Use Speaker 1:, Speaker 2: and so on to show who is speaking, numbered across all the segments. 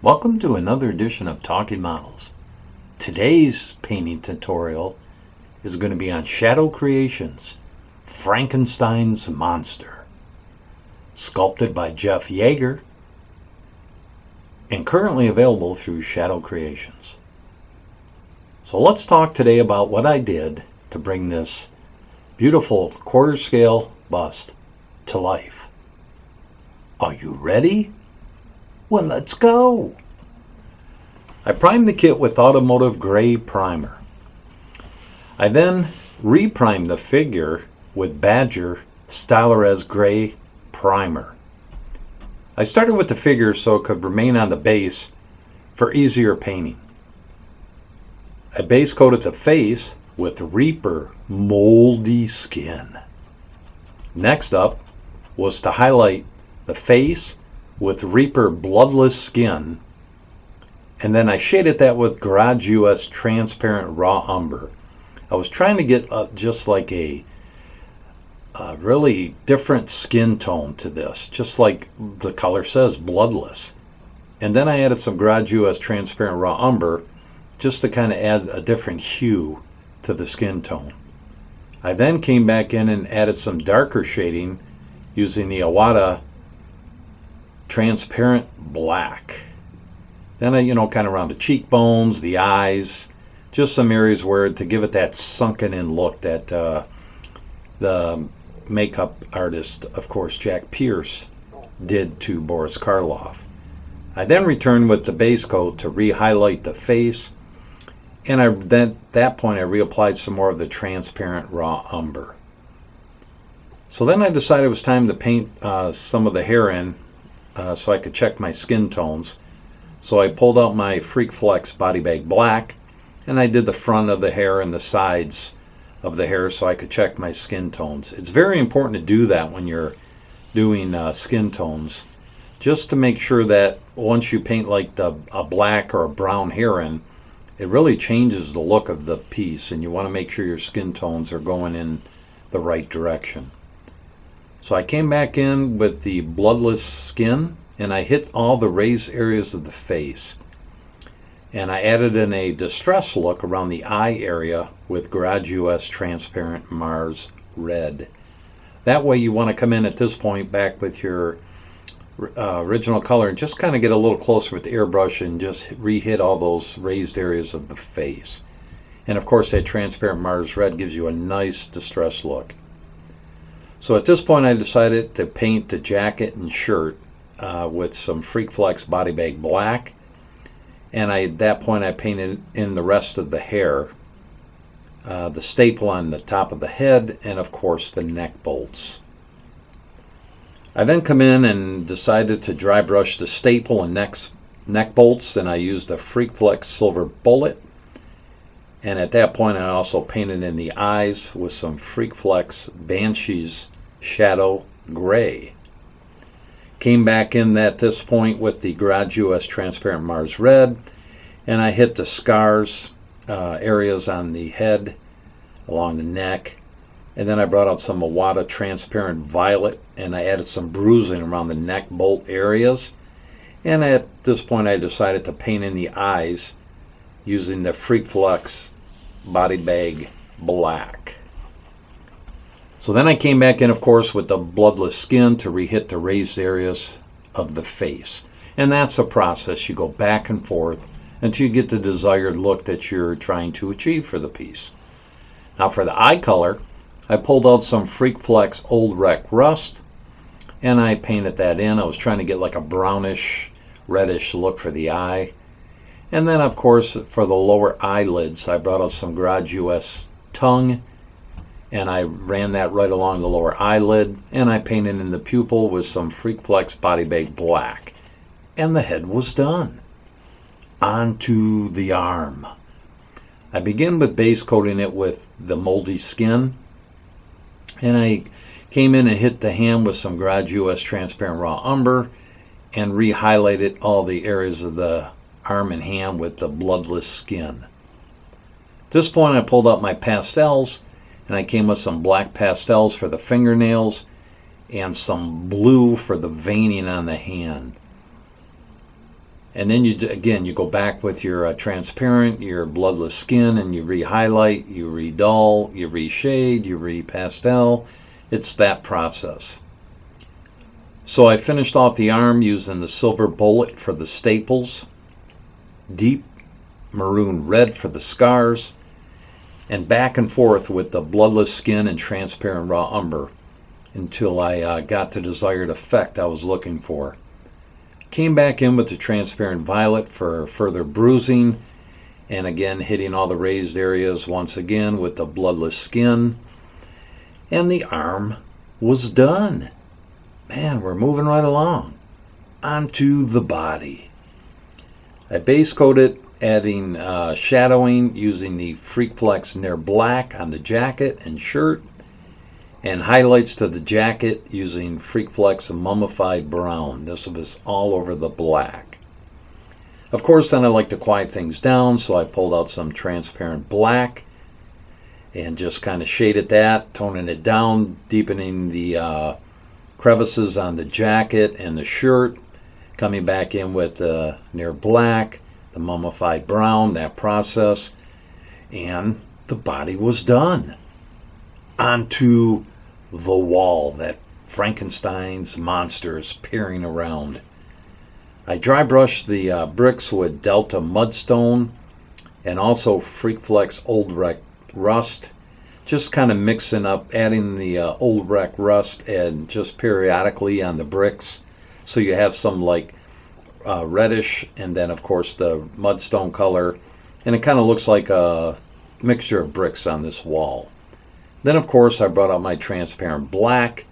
Speaker 1: Welcome to another edition of Talking Models. Today's painting tutorial is going to be on Shadow Creations, Frankenstein's Monster, sculpted by Yagher and currently available through Shadow Creations. So let's talk today about what I did to bring this beautiful quarter scale bust to life. Are you ready? Well, let's go! I primed the kit with automotive gray primer. I then reprimed the figure with Badger Stylorez gray primer. I started with the figure so it could remain on the base for easier painting. I base coated the face with Reaper moldy skin. Next up was to highlight the face with Reaper bloodless skin, and then I shaded that with Garage US transparent raw umber. I was trying to get just like a really different skin tone to this, just like the color says, bloodless. And then I added some Garage US transparent raw umber just to kind of add a different hue to the skin tone. I then came back in and added some darker shading using the Awada transparent black. Then I, kind of around the cheekbones, the eyes, just some areas where to give it that sunken in look that the makeup artist, of course, Jack Pierce, did to Boris Karloff. I then returned with the base coat to re-highlight the face, and at that point I reapplied some more of the transparent raw umber. So then I decided it was time to paint some of the hair in so I could check my skin tones. So I pulled out my Freak Flex Body Bag Black, and I did the front of the hair and the sides of the hair so I could check my skin tones. It's very important to do that when you're doing skin tones, just to make sure that once you paint like a black or a brown hair in, it really changes the look of the piece, and you want to make sure your skin tones are going in the right direction. So I came back in with the bloodless skin, and I hit all the raised areas of the face. And I added in a distress look around the eye area with Garage US transparent Mars red. That way you want to come in at this point back with your original color and just kind of get a little closer with the airbrush and just re-hit all those raised areas of the face. And of course that transparent Mars red gives you a nice distress look. So at this point I decided to paint the jacket and shirt with some Freak Flex Body Bag Black, and at that point I painted in the rest of the hair, the staple on the top of the head, and of course the neck bolts. I then come in and decided to dry brush the staple and neck bolts, and I used a Freak Flex Silver Bullet. And at that point I also painted in the eyes with some Freak Flex Banshee's Shadow Gray. Came back in at this point with the Garage US transparent Mars red, and I hit the scars areas on the head, along the neck, and then I brought out some Awada transparent violet, and I added some bruising around the neck bolt areas. And at this point I decided to paint in the eyes using the Freak Flex Body Bag Black. So then I came back in, of course, with the bloodless skin to re-hit the raised areas of the face. And that's a process. You go back and forth until you get the desired look that you're trying to achieve for the piece. Now for the eye color, I pulled out some Freak Flex Old Wreck Rust, and I painted that in. I was trying to get like a brownish, reddish look for the eye. And then, of course, for the lower eyelids, I brought out some Garage US tongue, and I ran that right along the lower eyelid, and I painted in the pupil with some Freak Flex Body Bag Black. And the head was done. On to the arm. I begin with base coating it with the moldy skin, and I came in and hit the hand with some Garage US transparent raw umber and re-highlighted all the areas of the arm and hand with the bloodless skin. At this point I pulled out my pastels, and I came with some black pastels for the fingernails and some blue for the veining on the hand. And then again, you go back with your transparent, your bloodless skin, and you re-highlight, you re-dull, you re-shade, you re-pastel. It's that process. So I finished off the arm using the silver bullet for the staples, deep maroon red for the scars, and back and forth with the bloodless skin and transparent raw umber until I got the desired effect I was looking for. Came back in with the transparent violet for further bruising, and again hitting all the raised areas once again with the bloodless skin, and the arm was done. Man, we're moving right along. Onto the body. I base coat it, adding shadowing using the Freakflex Nair Black on the jacket and shirt, and highlights to the jacket using Freakflex Mummified Brown. This was all over the black. Of course, then I like to quiet things down, so I pulled out some transparent black and just kind of shaded that, toning it down, deepening the crevices on the jacket and the shirt, coming back in with the Nair Black, the Mummified Brown, that process, and the body was done. Onto the wall that Frankenstein's monster is peering around. I dry brushed the bricks with Delta Mudstone and also Freakflex Old Wreck Rust, just kind of mixing up, adding the Old Wreck Rust and just periodically on the bricks, so you have some like reddish, and then of course the mudstone color, and it kind of looks like a mixture of bricks on this wall. Then of course I brought out my transparent black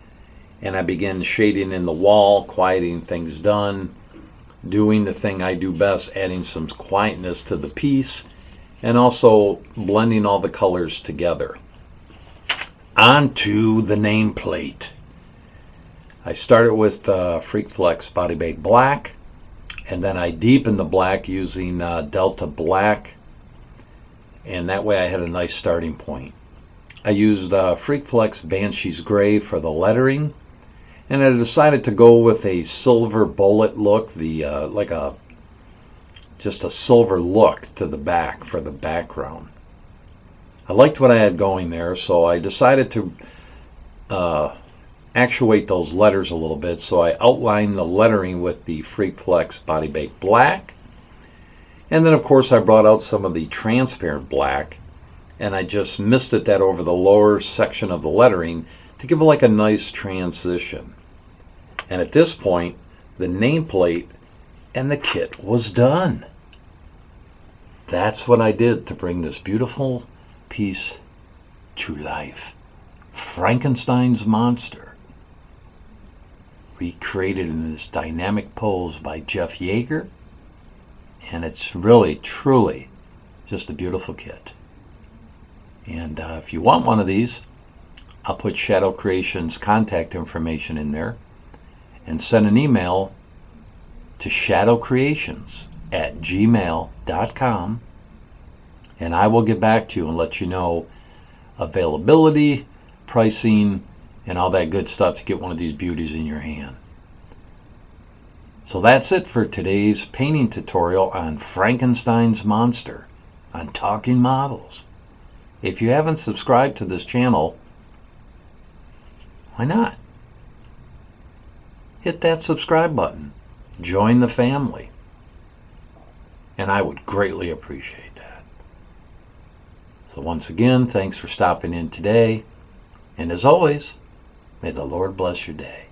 Speaker 1: and I began shading in the wall, quieting things down, doing the thing I do best, adding some quietness to the piece, and also blending all the colors together. Onto the nameplate. I started with Freakflex Body Bake Black, and then I deepened the black using Delta Black, and that way I had a nice starting point. I used Freakflex Banshee's Gray for the lettering, and I decided to go with a silver bullet look, just a silver look to the back for the background. I liked what I had going there, so I decided to actuate those letters a little bit, so I outlined the lettering with the Freakflex Body Bake Black, and then of course I brought out some of the transparent black, and I just misted that over the lower section of the lettering to give it like a nice transition. And at this point, the nameplate and the kit was done. That's what I did to bring this beautiful piece to life. Frankenstein's monster, recreated in this dynamic pose by Jeff Yagher, and it's really, truly just a beautiful kit. And if you want one of these, I'll put Shadow Creations contact information in there, and send an email to shadowkreations@gmail.com, and I will get back to you and let you know availability, pricing, and all that good stuff to get one of these beauties in your hand. So that's it for today's painting tutorial on Frankenstein's monster on Talking Models. If you haven't subscribed to this channel, why not? Hit that subscribe button. Join the family. And I would greatly appreciate that. So once again, thanks for stopping in today. And as always, may the Lord bless your day.